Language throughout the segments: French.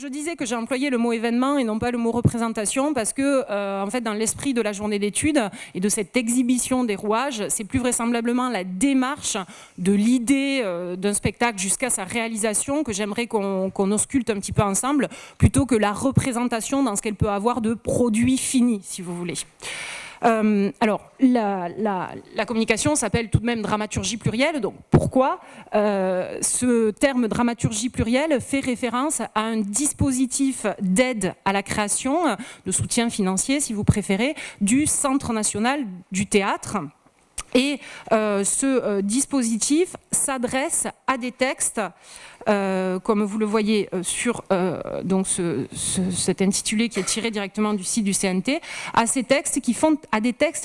je disais que j'ai employé le mot événement et non pas le mot représentation parce que, en fait, dans l'esprit de la journée d'études et de cette exhibition des rouages, c'est plus vraisemblablement la démarche de l'idée d'un spectacle jusqu'à sa réalisation que j'aimerais qu'on ausculte un petit peu ensemble, plutôt que la représentation dans ce qu'elle peut avoir de produit fini, si vous voulez. Alors, la communication s'appelle tout de même dramaturgie plurielle, donc pourquoi ce terme dramaturgie plurielle fait référence à un dispositif d'aide à la création, de soutien financier si vous préférez, du Centre national du théâtre. Et ce dispositif s'adresse à des textes, comme vous le voyez sur donc cet intitulé qui est tiré directement du site du CNT, à des textes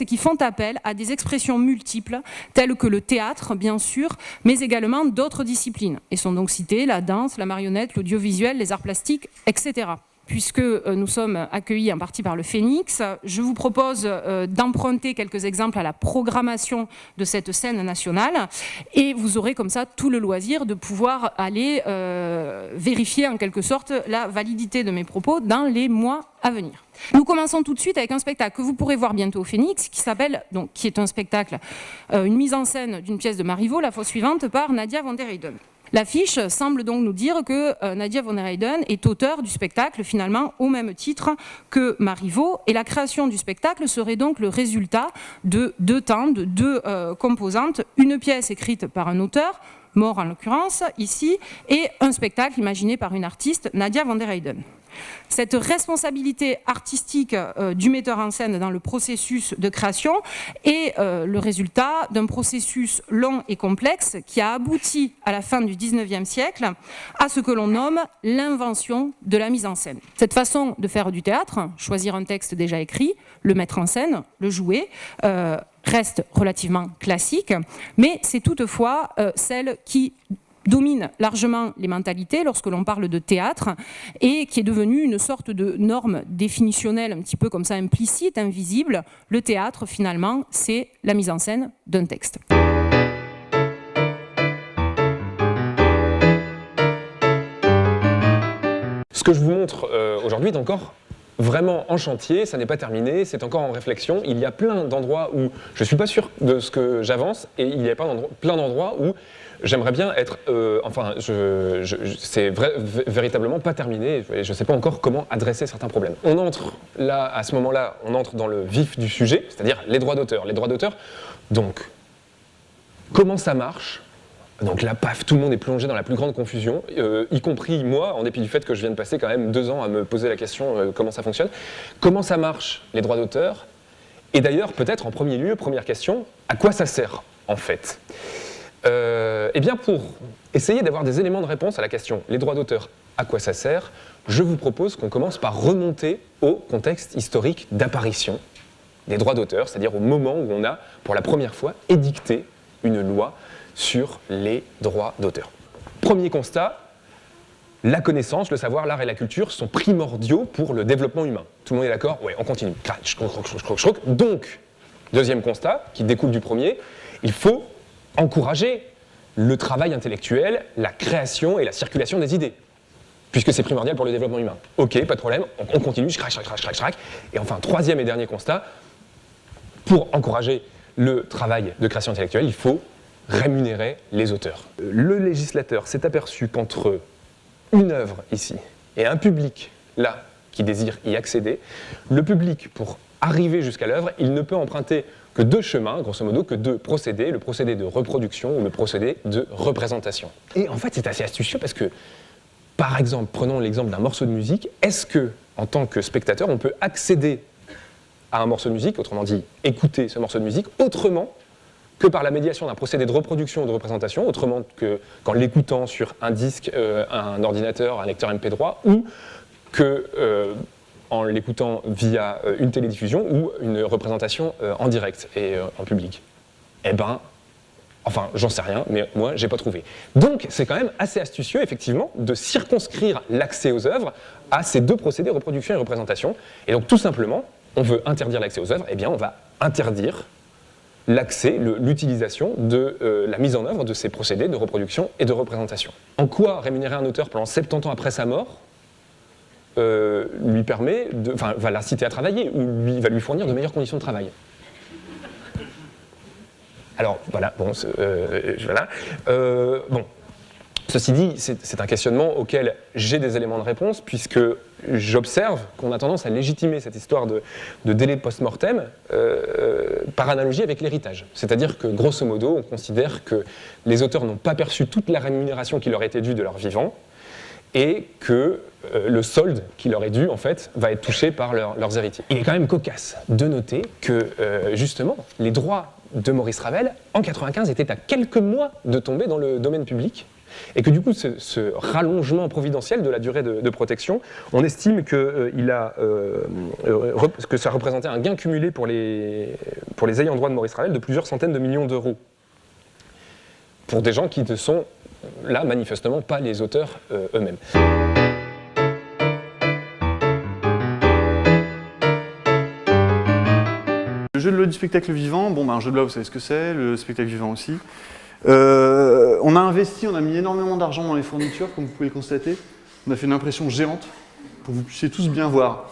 qui font appel à des expressions multiples, telles que le théâtre, bien sûr, mais également d'autres disciplines. Et sont donc cités la danse, la marionnette, l'audiovisuel, les arts plastiques, etc. Puisque nous sommes accueillis en partie par le Phénix, je vous propose d'emprunter quelques exemples à la programmation de cette scène nationale et vous aurez comme ça tout le loisir de pouvoir aller vérifier en quelque sorte la validité de mes propos dans les mois à venir. Nous commençons tout de suite avec un spectacle que vous pourrez voir bientôt au Phénix, qui est un spectacle, une mise en scène d'une pièce de Marivaux, La fois suivante, par Nadia van der Eyden. L'affiche semble donc nous dire que Nadia van der Eyden est auteure du spectacle finalement au même titre que Marivaux et la création du spectacle serait donc le résultat de deux temps, de deux composantes, une pièce écrite par un auteur, mort en l'occurrence ici, et un spectacle imaginé par une artiste, Nadia van der Eyden. Cette responsabilité artistique du metteur en scène dans le processus de création est le résultat d'un processus long et complexe qui a abouti à la fin du XIXe siècle à ce que l'on nomme l'invention de la mise en scène. Cette façon de faire du théâtre, choisir un texte déjà écrit, le mettre en scène, le jouer, reste relativement classique, mais c'est toutefois celle qui domine largement les mentalités lorsque l'on parle de théâtre et qui est devenue une sorte de norme définitionnelle un petit peu comme ça implicite, invisible. Le théâtre finalement c'est la mise en scène d'un texte. Ce que je vous montre aujourd'hui est encore vraiment en chantier, ça n'est pas terminé, c'est encore en réflexion. Il y a plein d'endroits où je ne suis pas sûr de ce que j'avance et il y a plein d'endroits où j'aimerais bien être... c'est véritablement pas terminé et je ne sais pas encore comment adresser certains problèmes. On entre là, à ce moment-là, on entre dans le vif du sujet, c'est-à-dire les droits d'auteur. Les droits d'auteur, donc, comment ça marche ? Donc là, paf, tout le monde est plongé dans la plus grande confusion, y compris moi, en dépit du fait que je viens de passer quand même 2 ans à me poser la question comment ça fonctionne. Comment ça marche, les droits d'auteur ? Et d'ailleurs, peut-être en premier lieu, première question, à quoi ça sert en fait ? Eh bien, pour essayer d'avoir des éléments de réponse à la question les droits d'auteur, à quoi ça sert ? Je vous propose qu'on commence par remonter au contexte historique d'apparition des droits d'auteur, c'est-à-dire au moment où on a, pour la première fois, édicté une loi sur les droits d'auteur. Premier constat, la connaissance, le savoir, l'art et la culture sont primordiaux pour le développement humain. Tout le monde est d'accord ? Oui, on continue. Donc, deuxième constat, qui découle du premier, il faut encourager le travail intellectuel, la création et la circulation des idées, puisque c'est primordial pour le développement humain. Ok, pas de problème, on continue, Et enfin, troisième et dernier constat, pour encourager le travail de création intellectuelle, il faut rémunérer les auteurs. Le législateur s'est aperçu qu'entre une œuvre ici et un public là qui désire y accéder, le public, pour arriver jusqu'à l'œuvre, il ne peut emprunter que 2 chemins, grosso modo, que 2 procédés, le procédé de reproduction ou le procédé de représentation. Et en fait, c'est assez astucieux parce que, par exemple, prenons l'exemple d'un morceau de musique, est-ce que, en tant que spectateur, on peut accéder à un morceau de musique, autrement dit, écouter ce morceau de musique, autrement que par la médiation d'un procédé de reproduction ou de représentation, autrement que qu'en l'écoutant sur un disque, un ordinateur, un lecteur MP3, ou que en l'écoutant via une télédiffusion ou une représentation en direct et en public. Eh ben, enfin, j'en sais rien, mais moi, j'ai pas trouvé. Donc, c'est quand même assez astucieux, effectivement, de circonscrire l'accès aux œuvres à ces 2 procédés, reproduction et représentation. Et donc, tout simplement, on veut interdire l'accès aux œuvres, eh bien, on va interdire l'accès, l'utilisation de la mise en œuvre de ces procédés de reproduction et de représentation. En quoi rémunérer un auteur pendant 70 ans après sa mort ? lui permet, va l'inciter à travailler ou va lui fournir de meilleures conditions de travail. Alors voilà, bon, voilà. Bon. Ceci dit, c'est un questionnement auquel j'ai des éléments de réponse, puisque j'observe qu'on a tendance à légitimer cette histoire de délai post-mortem par analogie avec l'héritage. C'est-à-dire que, grosso modo, on considère que les auteurs n'ont pas perçu toute la rémunération qui leur était due de leur vivant, et que le solde qui leur est dû, en fait, va être touché par leurs héritiers. Il est quand même cocasse de noter que, justement, les droits de Maurice Ravel, en 1995, étaient à quelques mois de tomber dans le domaine public, et que du coup, ce rallongement providentiel de la durée de protection, on estime que ça représentait un gain cumulé pour les ayants droit de Maurice Ravel de plusieurs centaines de millions d'euros. Pour des gens qui ne sont là, manifestement, pas les auteurs eux-mêmes. Le jeu de loi du spectacle vivant, bon, un jeu de loi, vous savez ce que c'est, le spectacle vivant aussi. On a investi, on a mis énormément d'argent dans les fournitures, comme vous pouvez le constater. On a fait une impression géante, pour que vous puissiez tous bien voir.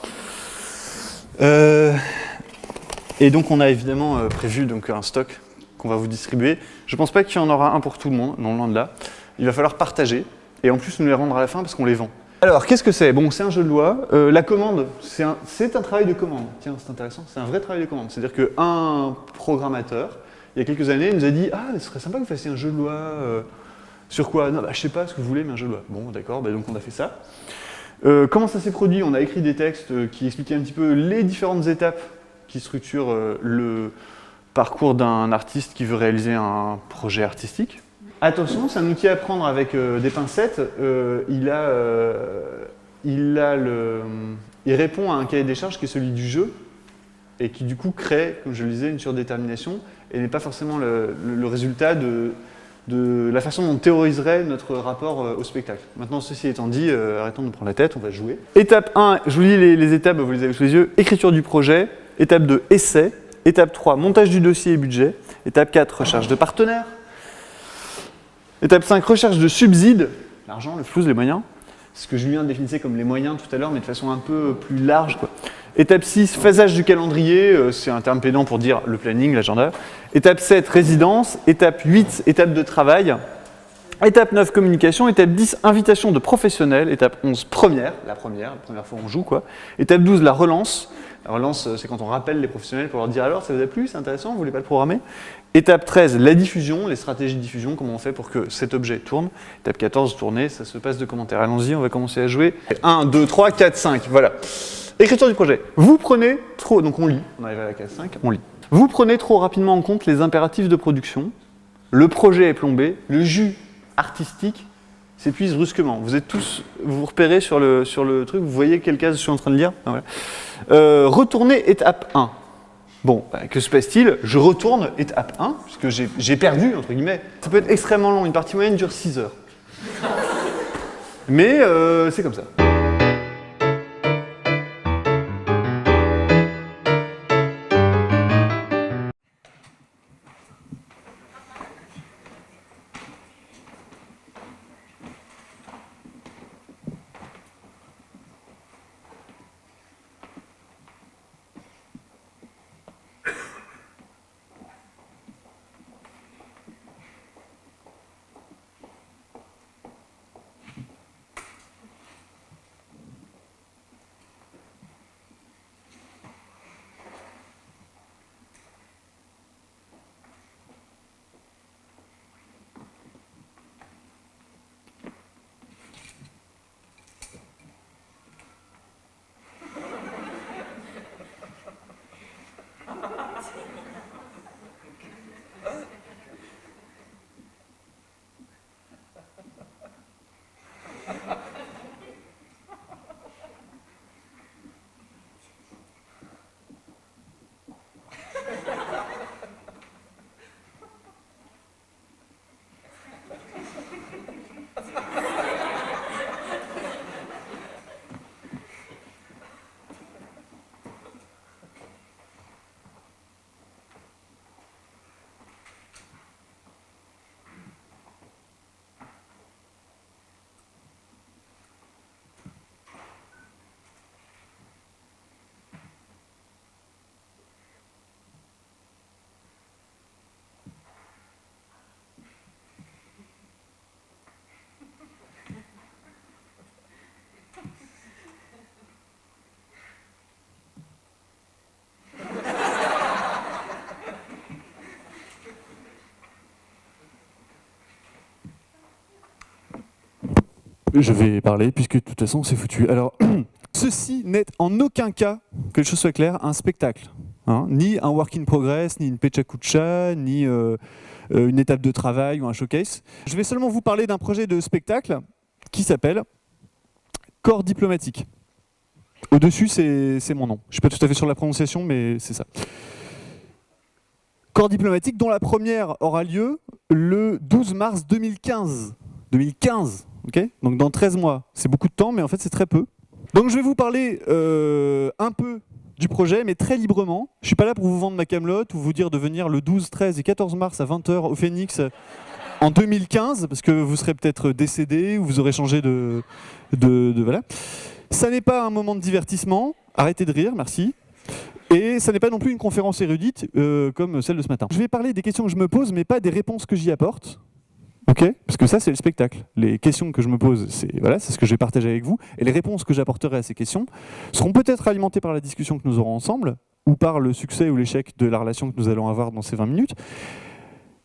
Et donc on a évidemment prévu donc, un stock qu'on va vous distribuer. Je ne pense pas qu'il y en aura un pour tout le monde, non, loin de là. Il va falloir partager, et en plus nous les rendre à la fin parce qu'on les vend. Alors, qu'est-ce que c'est? Bon, c'est un jeu de loi. La commande, c'est un travail de commande. Tiens, c'est intéressant, c'est un vrai travail de commande. C'est-à-dire qu'un programmateur, il y a quelques années, il nous a dit « Ah, ce serait sympa que vous fassiez un jeu de loi. Sur quoi? Non, bah, je sais pas ce que vous voulez, mais un jeu de loi. » Bon, d'accord, bah, donc on a fait ça. Comment ça s'est produit? On a écrit des textes qui expliquaient un petit peu les différentes étapes qui structurent le parcours d'un artiste qui veut réaliser un projet artistique. Attention, c'est un outil à prendre avec des pincettes. Il répond à un cahier des charges qui est celui du jeu et qui du coup crée, comme je le disais, une surdétermination et n'est pas forcément le résultat de la façon dont on théoriserait notre rapport au spectacle. Maintenant, ceci étant dit, arrêtons de nous prendre la tête, on va jouer. Étape 1, je vous lis les étapes, vous les avez sous les yeux. Écriture du projet. Étape 2, essai. Étape 3, montage du dossier et budget. Étape 4, recherche de partenaires. Étape 5, recherche de subsides, l'argent, le flouze, les moyens. C'est ce que Julien définissait comme les moyens tout à l'heure, mais de façon un peu plus large, quoi. Étape 6, phasage du calendrier, c'est un terme pédant pour dire le planning, l'agenda. Étape 7, résidence. Étape 8, étape de travail. Étape 9, communication. Étape 10, invitation de professionnels. Étape 11, la première fois on joue, quoi. Étape 12, la relance. La relance, c'est quand on rappelle les professionnels pour leur dire alors, ça vous a plu, c'est intéressant, vous voulez pas le programmer? Étape 13, la diffusion, les stratégies de diffusion, comment on fait pour que cet objet tourne. Étape 14, tourner, ça se passe de commentaires. Allons-y, on va commencer à jouer. 1, 2, 3, 4, 5, voilà. Écriture du projet. Vous prenez trop, donc on lit, on arrive à la case 5, on lit. Vous prenez trop rapidement en compte les impératifs de production, le projet est plombé, le jus artistique s'épuise brusquement. Vous êtes tous, vous repérez sur le truc, vous voyez quelle case je suis en train de lire? Ah, voilà. Retournez étape 1. Bon, bah, que se passe-t-il? Je retourne étape 1, puisque j'ai perdu, entre guillemets. Ça peut être extrêmement long, une partie moyenne dure 6 heures. Mais c'est comme ça. Je vais parler, puisque de toute façon, c'est foutu. Alors, ceci n'est en aucun cas, que les choses soient claires, un spectacle. Hein, ni un work in progress, ni une pecha-kucha, ni une étape de travail ou un showcase. Je vais seulement vous parler d'un projet de spectacle qui s'appelle Corps diplomatique. Au-dessus, c'est mon nom. Je ne suis pas tout à fait sur la prononciation, mais c'est ça. Corps diplomatique, dont la première aura lieu le 12 mars 2015. 2015, ok ? Donc dans 13 mois. C'est beaucoup de temps, mais en fait, c'est très peu. Donc je vais vous parler un peu du projet, mais très librement. Je ne suis pas là pour vous vendre ma camelote ou vous dire de venir le 12, 13 et 14 mars à 20h au Phoenix en 2015, parce que vous serez peut-être décédé ou vous aurez changé de voilà. Ça n'est pas un moment de divertissement. Arrêtez de rire, merci. Et ça n'est pas non plus une conférence érudite comme celle de ce matin. Je vais parler des questions que je me pose, mais pas des réponses que j'y apporte. Ok ? Parce que ça, c'est le spectacle. Les questions que je me pose, c'est ce que je vais partager avec vous. Et les réponses que j'apporterai à ces questions seront peut-être alimentées par la discussion que nous aurons ensemble, ou par le succès ou l'échec de la relation que nous allons avoir dans ces 20 minutes.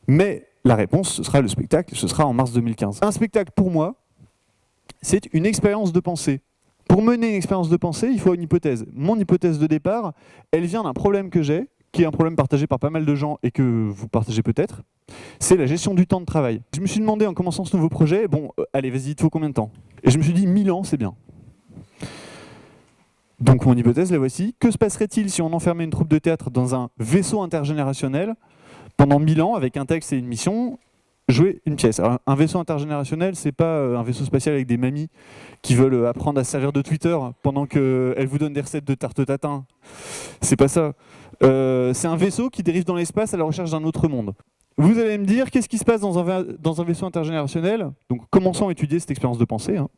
Mais la réponse, ce sera le spectacle, ce sera en mars 2015. Un spectacle, pour moi, c'est une expérience de pensée. Pour mener une expérience de pensée, il faut une hypothèse. Mon hypothèse de départ, elle vient d'un problème que j'ai, qui est un problème partagé par pas mal de gens et que vous partagez peut-être, c'est la gestion du temps de travail. Je me suis demandé en commençant ce nouveau projet, bon, allez, vas-y, il te faut combien de temps ? Et je me suis dit, 1000 ans, c'est bien. Donc mon hypothèse, la voici. Que se passerait-il si on enfermait une troupe de théâtre dans un vaisseau intergénérationnel pendant 1000 ans, avec un texte et une mission, jouer une pièce. Alors, un vaisseau intergénérationnel, c'est pas un vaisseau spatial avec des mamies qui veulent apprendre à se servir de Twitter pendant qu'elles vous donnent des recettes de tarte tatin. C'est pas ça. C'est un vaisseau qui dérive dans l'espace à la recherche d'un autre monde. Vous allez me dire, qu'est-ce qui se passe dans un vaisseau intergénérationnel ? Donc commençons à étudier cette expérience de pensée. Hein.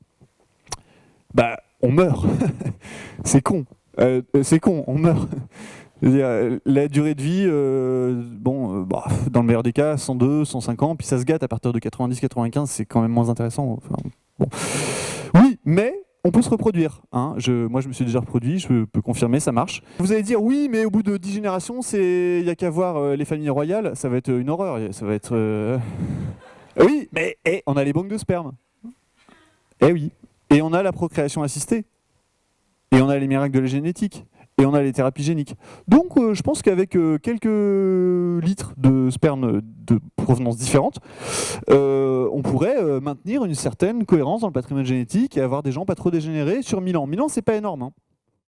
Bah, on meurt. C'est con. C'est con, on meurt. C'est-à-dire, la durée de vie, dans le meilleur des cas, 102, 105 ans, puis ça se gâte à partir de 90, 95, c'est quand même moins intéressant. Enfin, bon. Oui, mais on peut se reproduire. Hein. Moi, je me suis déjà reproduit, je peux confirmer, ça marche. Vous allez dire, oui, mais au bout de 10 générations, il n'y a qu'à voir les familles royales, ça va être une horreur. Ça va être... Oui, mais on a les banques de sperme. Eh oui. Et on a la procréation assistée. Et on a les miracles de la génétique. Et on a les thérapies géniques. Donc je pense qu'avec quelques litres de sperme de provenance différente, on pourrait maintenir une certaine cohérence dans le patrimoine génétique et avoir des gens pas trop dégénérés sur 1000 ans. 1000 ans, c'est pas énorme. Hein.